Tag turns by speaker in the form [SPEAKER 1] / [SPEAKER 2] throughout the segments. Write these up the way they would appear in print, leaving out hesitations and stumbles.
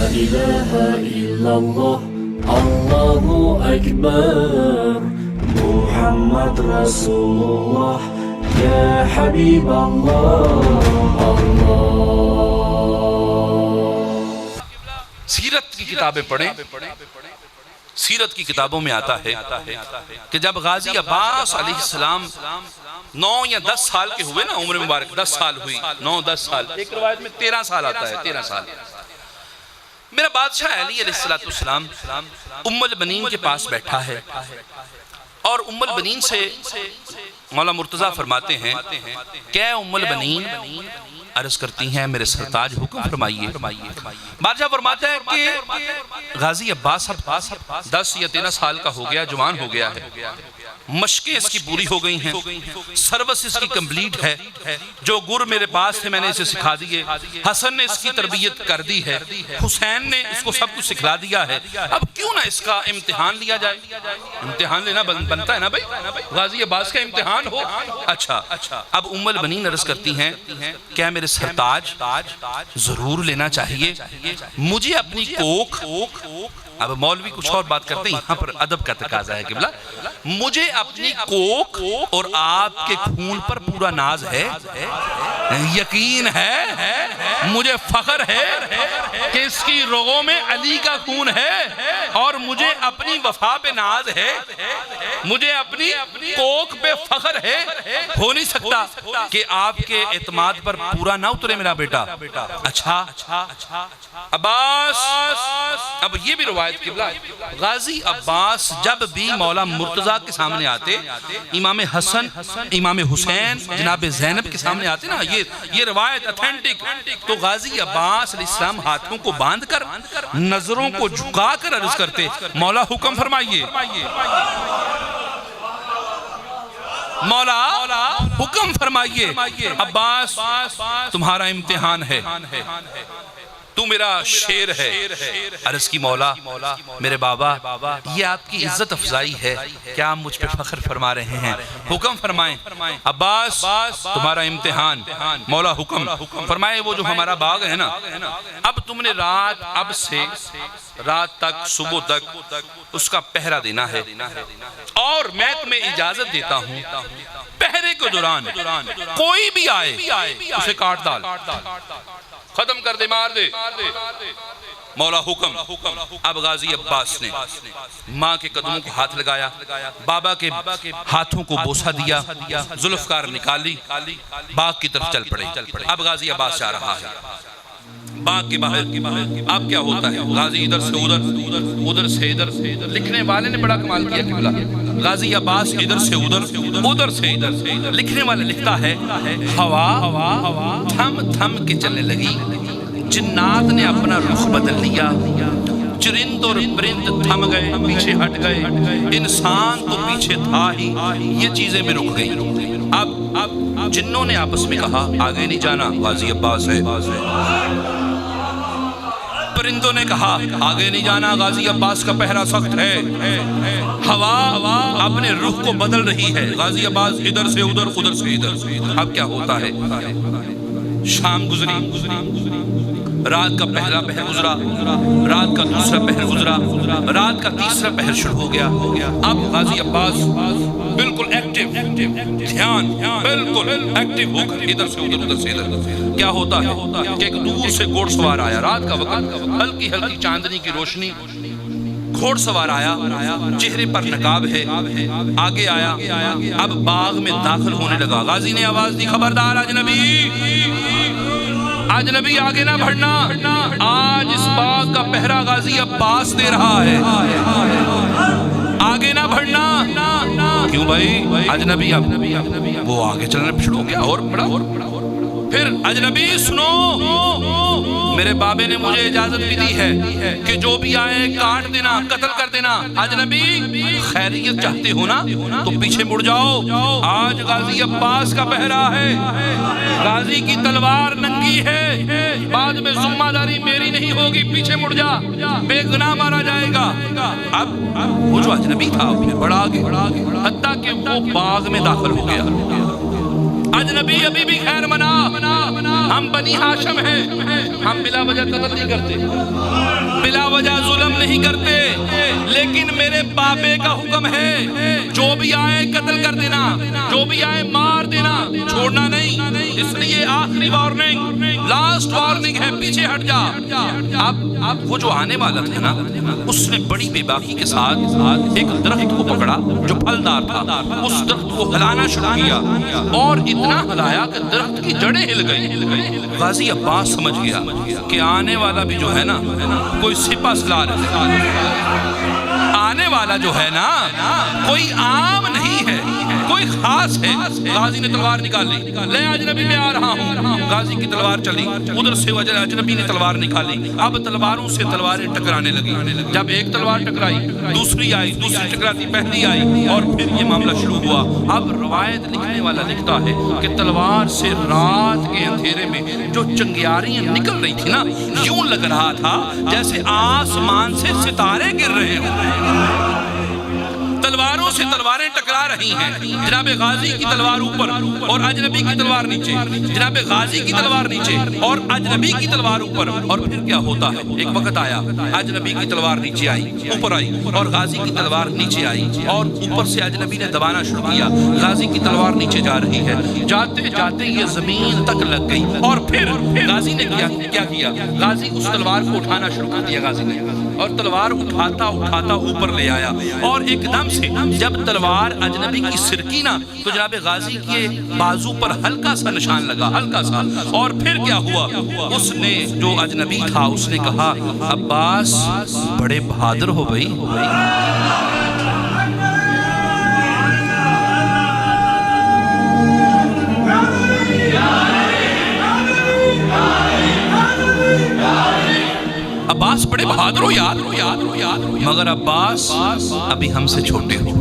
[SPEAKER 1] إله إلا الله الله أكبر محمد رسول الله يا حبيب الله
[SPEAKER 2] سیرت کی کتابیں پڑھیں. سیرت کی کتابوں میں آتا ہے کہ جب غازی عباس علیہ السلام 9 یا 10 سال کے ہوئے نا، عمر مبارک 10 سال ہوئی، 9-10 سال، ایک روایت میں 13 سال آتا ہے، 13 سال. میرا بادشاہ علی علیہ السلام ام البنین کے پاس بیٹھا ہے، اور ام البنین سے مولا مرتضیٰ فرماتے ہیں کہ اے ام البنین، عرض کرتی ہیں میرے سرتاج حکم فرمائیے. بادشاہ فرماتا ہے کہ غازی عباس 10 یا 13 سال کا ہو گیا، جوان ہو گیا ہے، مشقیں اس کی پوری ہو گئی ہیں، سروس اس کی کمپلیٹ ہے، جو گر میرے پاس تھے میں نے اسے سکھا دیے، حسن نے اس کی تربیت کر دی ہے، حسین نے اس کو سب کچھ سکھلا دیا ہے، اب کیوں نہ اس کا امتحان لیا جائے؟ امتحان لینا بنتا ہے نا بھائی، غازی عباس کا امتحان ہو. اچھا، اب ام البنین عرض کرتی ہیں کیا میرے سرتاج ضرور لینا چاہیے، مجھے اپنی کوکھ، اب مولوی کچھ اور بات کرتے ہیں، یہاں پر ادب کا تقاضا ہے قبلہ، مجھے اپنی کوکھ اور آپ کے خون پر پورا ناز ہے، یقین ہے، مجھے فخر ہے کہ اس کی رگوں میں علی کا خون ہے، اور مجھے اپنی وفا پہ ناز ہے، مجھے اپنی کوکھ پہ فخر ہے. ہو نہیں سکتا کہ آپ کے اعتماد پر پورا نہ اترے میرا بیٹا. اچھا عباس، اب یہ بھی روایت قبلہ، غازی عباس جب بھی مولا مرتضیٰ کے سامنے آتے، امام حسن، امام حسین، جناب زینب کے سامنے آتے نا، یہ روایت اتھینٹک، تو غازی عباس علیہ السلام ہاتھوں کو باندھ کر، نظروں کو جھکا کر عرض کرتے مولا حکم فرمائیے، مولا حکم فرمائیے، عباس تمہارا امتحان ہے، تو میرا شیر ہے. عرض کی مولا میرے بابا یہ آپ کی عزت افزائی ہے، کیا آپ مجھ پہ فخر فرما رہے ہیں؟ حکم فرمائیں. عباس تمہارا امتحان. مولا حکم فرمائے وہ جو ہمارا باغ ہے نا، اب تم نے اب سے رات تک، صبح تک اس کا پہرا دینا ہے، اور میں تمہیں اجازت دیتا ہوں پہرے کے دوران کوئی بھی آئے اسے کاٹ ڈال، ختم کر دے، مار دے. مولا حکم. اب غازی عباس نے ماں کے قدموں کو ہاتھ لگایا، بابا کے ہاتھوں کو بوسہ دیا، ذوالفقار نکالی، باغ کی طرف چل پڑے. اب غازی عباس جا رہا ہے باغ کے باہر. اب کیا ہوتا ہے؟ غازی ادھر سے ادھر، ادھر سے ادھر. لکھنے والے نے بڑا کمال کیا قبلہ، غازی عباس ادھر سے ادھر، ادھر سے ادھر. لکھنے والے لکھتا ہے ہوا تھم تھم کے چلنے لگی، جنات نے اپنا رخ بدل لیا، چرند اور پرند تھم گئے، پیچھے ہٹ گئے، انسان تو پیچھے تھا ہی، یہ چیزیں بھی رک گئی. اب جنوں نے آپس میں کہا آگے نہیں جانا، غازی عباس ہے. پرندوں نے کہا آگے نہیں جانا، غازی عباس کا پہرا سخت ہے. ہوا اپنے رخ کو بدل رہی ہے، غازی عباس ادھر سے ادھر، ادھر سے ادھر. اب کیا ہوتا ہے؟ شام گزری، رات کا پہلا پہر گزرا، رات کا دوسرا پہر گزرا، رات کا تیسرا پہر شروع ہو گیا. اب غازی عباس بالکل ایکٹیو، دھیان بالکل ایکٹیو ہو کر ادھر سے ادھر، ادھر سے ادھر. کیا ہوتا ہے کہ ایک دور سے گھوڑ سوار آیا، رات کا وقت، ہلکی ہلکی چاندنی کی روشنی، گھوڑ سوار آیا، چہرے پر نقاب ہے، آگے آیا، اب باغ میں داخل ہونے لگا. غازی نے آواز دی خبردار اجنبی، اجنبی آگے نہ بڑھنا، آج اس باغ کا پہرا غازی عباس دے رہا ہے، آگے نہ بڑھنا. کیوں بھائی؟ اجنبی. اب وہ آگے چلنے شروع ہو گیا اور بڑا. پھر اجنبی سنو، میرے بابے نے مجھے اجازت بھی دی ہے کہ جو بھی آئے کاٹ دینا، قتل کر دینا. اجنبی خیریت چاہتے ہو نا تو پیچھے مڑ جاؤ، آج غازی عباس کا پہرا ہے، غازی کی تلوار ننگی ہے، بعد میں ذمہ داری میری نہیں ہوگی، پیچھے مڑ جا، بے گناہ مارا جائے گا. اب وہ جو اجنبی تھا بڑا آگے، حتیٰ کہ وہ باغ میں داخل ہو گیا. اجنبی ابھی بھی خیر منا، ہم بنی ہاشم ہیں، ہم بلا وجہ قتل نہیں کرتے، بلا وجہ ظلم نہیں کرتے، لیکن میرے بابے کا حکم ہے جو بھی آئے قتل کر دینا، جو بھی آئے مار دینا، چھوڑنا نہیں۔ اس لیے آخری وارننگ، لاسٹ وارننگ ہے، پیچھے ہٹ جا۔ اب وہ جو آنے والا تھا نا، اس نے بڑی بے باکی کے ساتھ ایک درخت کو پکڑا جو پھلدار تھا، اس درخت کو ہلانا شروع کیا اور اتنا ہلایا کہ درخت کی جڑیں ہل گئی۔ غازی عباس سمجھ گیا کہ آنے والا بھی جو ہے نا کوئی سپہ سالار ہے، آنے والا جو ہے نا کوئی عام نہیں ہے، کوئی خاص ہے۔ غازی نے تلوار نکال لی، لے اجنبی میں آ رہا ہوں۔ غازی کی تلوار چلی، ادھر سے اجنبی نے تلوار نکالی، اب تلواروں سے تلواریں ٹکرانے لگی۔ جب ایک تلوار ٹکرائی، دوسری آئی، دوسری ٹکراتی پہلی آئی، اور پھر یہ معاملہ شروع ہوا۔ اب روایت لکھنے والا لکھتا ہے کہ تلوار سے رات کے اندھیرے میں جو چنگیاریاں نکل رہی تھی نا، یوں لگ رہا تھا جیسے آسمان سے ستارے گر رہے ہوں۔ تلواروں سے تلواریں ٹکرا رہی ہیں، جناب غازی کی تلوار اوپر اور اجنبی کی تلوار نیچے، جناب غازی کی تلوار نیچے اور اجنبی کی تلوار اوپر۔ اور پھر کیا ہوتا ہے، ایک وقت آیا اجنبی کی تلوار نیچے آئی، اوپر آئی، اور غازی کی تلوار نیچے آئی، اور اوپر سے اجنبی نے دبانا شروع کیا۔ غازی کی تلوار نیچے جا رہی ہے، جاتے جاتے یہ زمین تک لگ گئی، اور پھر غازی نے کیا کیا، غازی اس تلوار کو اٹھانا شروع کر دیا غازی نے، اور تلوار اٹھاتا اٹھاتا اوپر لے آیا، اور ایک دم سے جب تلوار اجنبی کی سرکی نا تو جناب غازی کے بازو پر ہلکا سا نشان لگا، ہلکا سا۔ اور پھر کیا ہوا، اس نے جو اجنبی تھا اس نے کہا عباس بڑے بہادر ہو بھائی۔ عباس بڑے بہادر ہو یار، مگر عباس ابھی ہم سے چھوٹے ہو۔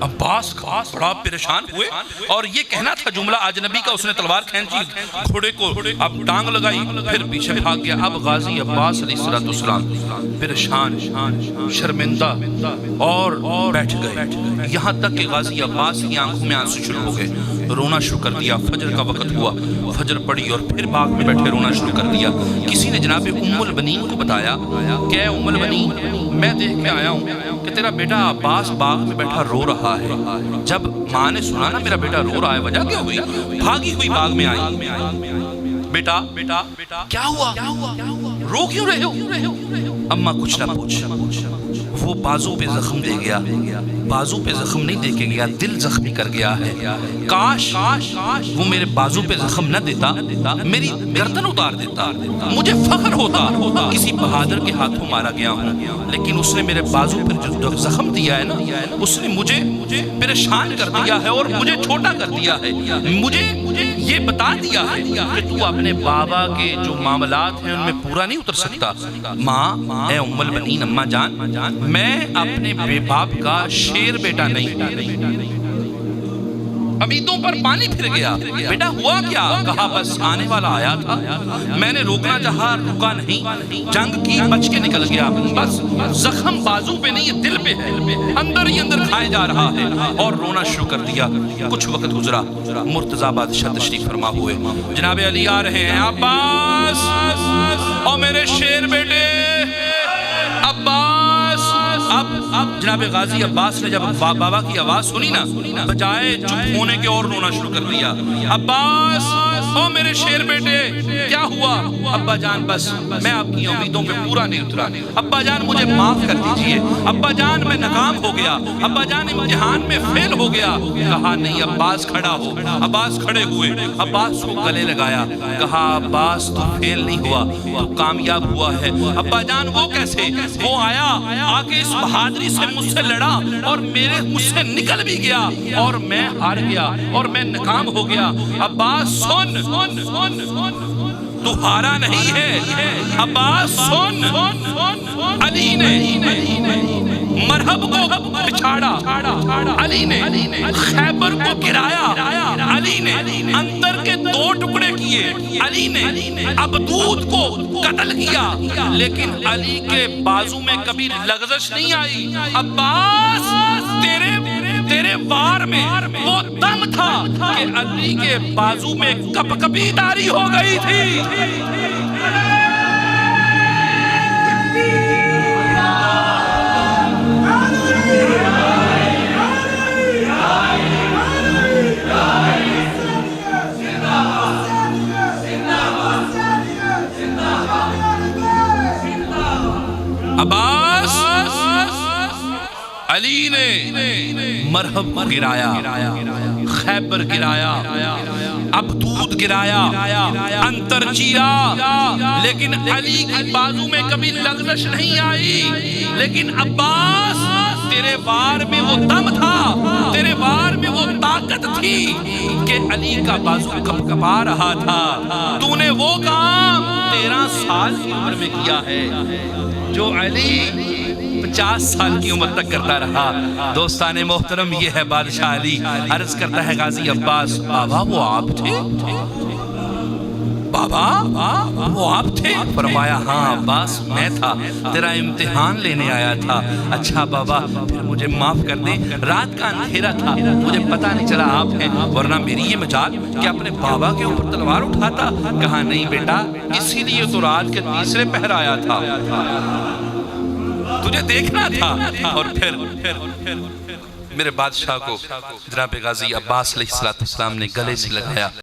[SPEAKER 2] عباس بڑا پریشان ہوئے، اور یہ کہنا تھا جملہ اجنبی کا، اس نے تلوار کھینچی، گھوڑے کو اب ٹانگ لگائی، پھر پیچھے بھاگ گیا۔ اب غازی عباس علیہ السلام پریشان، شرمندہ اور بیٹھ گئے، یہاں تک کہ غازی عباس کی آنکھوں میں آنسو شروع ہو گئے، رونا شروع کر دیا۔ فجر کا وقت ہوا، فجر پڑی، اور پھر باغ میں بیٹھے رونا شروع کر دیا۔ کسی نے جناب ام البنین کو بتایا کہ اے ام البنین، میں دیکھ کے آیا ہوں کہ تیرا بیٹا عباس باغ میں بیٹھا رو رہا ہے۔ جب ماں نے سنا نا میرا بیٹا رو رہا ہے، وجہ کیا ہوئی، بھاگی ہوئی باغ میں آئی، بیٹا کیا ہوا، رو کیوں رہے ہو؟ اماں کچھ نہ پوچھ، وہ بازو پہ زخم دے گیا، بازو پہ زخم نہیں دے کے گیا، دل زخمی کر گیا ہے۔ کاش وہ میرے بازو پہ زخم نہ دیتا، میری گردن اتار دیتا، مجھے فخر ہوتا کسی بہادر کے ہاتھوں مارا گیا ہوں، لیکن اس نے میرے بازو پر جو زخم دیا ہے نا، اس نے مجھے پریشان کر دیا ہے اور مجھے چھوٹا کر دیا ہے، مجھے یہ بتا دیا ہے کہ تو اپنے بابا کے جو معاملات ہیں ان میں پورا نہیں اتر سکتا۔ ماں، اے ام البنین، اماں جان، میں اپنے بے باپ کا شیر بیٹا نہیں۔ امیدوں پر پانی پھر گیا، بیٹا ہوا کیا؟ کہا بس آنے والا آیا تھا، میں نے روکنا چاہا، رکا نہیں، جنگ کی بچ کے نکل گیا، بس زخم بازو پہ نہیں دل پہ ہے، اندر ہی اندر کھائے جا رہا ہے، اور رونا شروع کر دیا۔ کچھ وقت گزرا، مرتضیٰ بادشاہ تشریف فرما ہوئے، جناب علی آ رہے ہیں، عباس اور میرے شیر بیٹے عباس۔ اب جناب غازی عباس نے جب بابا کی آواز سنی نا، بجائے چپ ہونے کے اور رونا شروع کر دیا۔ عباس او میرے شیر بیٹے، کیا ہوا؟ ابا جان بس میں آپ کی امیدوں پہ پورا نہیں اترا، ابا جان مجھے معاف کر دیجئے، ابا جان میں ناکام ہو گیا، ابا جان امتحان میں فیل ہو گیا۔ کہا نہیں عباس کھڑا ہو۔ عباس کھڑے ہوئے، عباس کو گلے لگایا، کہا عباس تو فیل نہیں ہوا، تو کامیاب ہوا ہے۔ ابا جان وہ کیسے؟ وہ آیا، آ کے اس بہادری سے مجھ سے لڑا اور مجھ سے نکل بھی گیا، اور میں ہار گیا اور میں ناکام ہو گیا۔ عباس سن، تو ہارا نہیں ہے، عباس سن، علی نے مرحب کو بچھاڑا، علی نے خیبر کو گرایا، علی نے اندر کے 2 ٹکڑے کیے، علی نے عبدود کو قتل کیا، لیکن علی کے بازو میں کبھی لغزش نہیں آئی۔ عباس تیرے وار میں وہ دم تھا کہ علی کے بازو میں کب کبھی داری ہو گئی تھی. عباس علی نے مرحب گرایا، خیبر گرایا، ابدود گرایا، انتر چیرا، لیکن علی کی بازو میں کبھی لغزش نہیں آئی. لیکن عباس تیرے وار میں وہ دم تھا، تیرے وار میں وہ طاقت تھی کہ علی کا بازو کب کبا رہا تھا. تو نے وہ کام 13 سال کی عمر میں کیا ہے جو علی 50 سال کی عمر تک کرتا رہا. دوستان محترم، یہ ہے بادشاہ علی. عرض کرتا ہے غازی عباس، بابا وہ آپ تھے؟ بابا وہ آپ تھے؟ فرمایا ہاں عباس میں تھا، تیرا امتحان لینے آیا تھا. اچھا بابا پھر مجھے معاف کر دیں، رات کا اندھیرا تھا، مجھے پتہ نہیں چلا آپ ہیں، ورنہ میری یہ مجال کہ اپنے بابا کے اوپر تلوار اٹھاتا. کہا نہیں بیٹا، اسی لیے تو رات کے تیسرے پہر آیا تھا، تجھے دیکھنا تھا. اور پھر میرے بادشاہ کو جناب غازی عباس علیہ السلام نے گلے سے لگایا.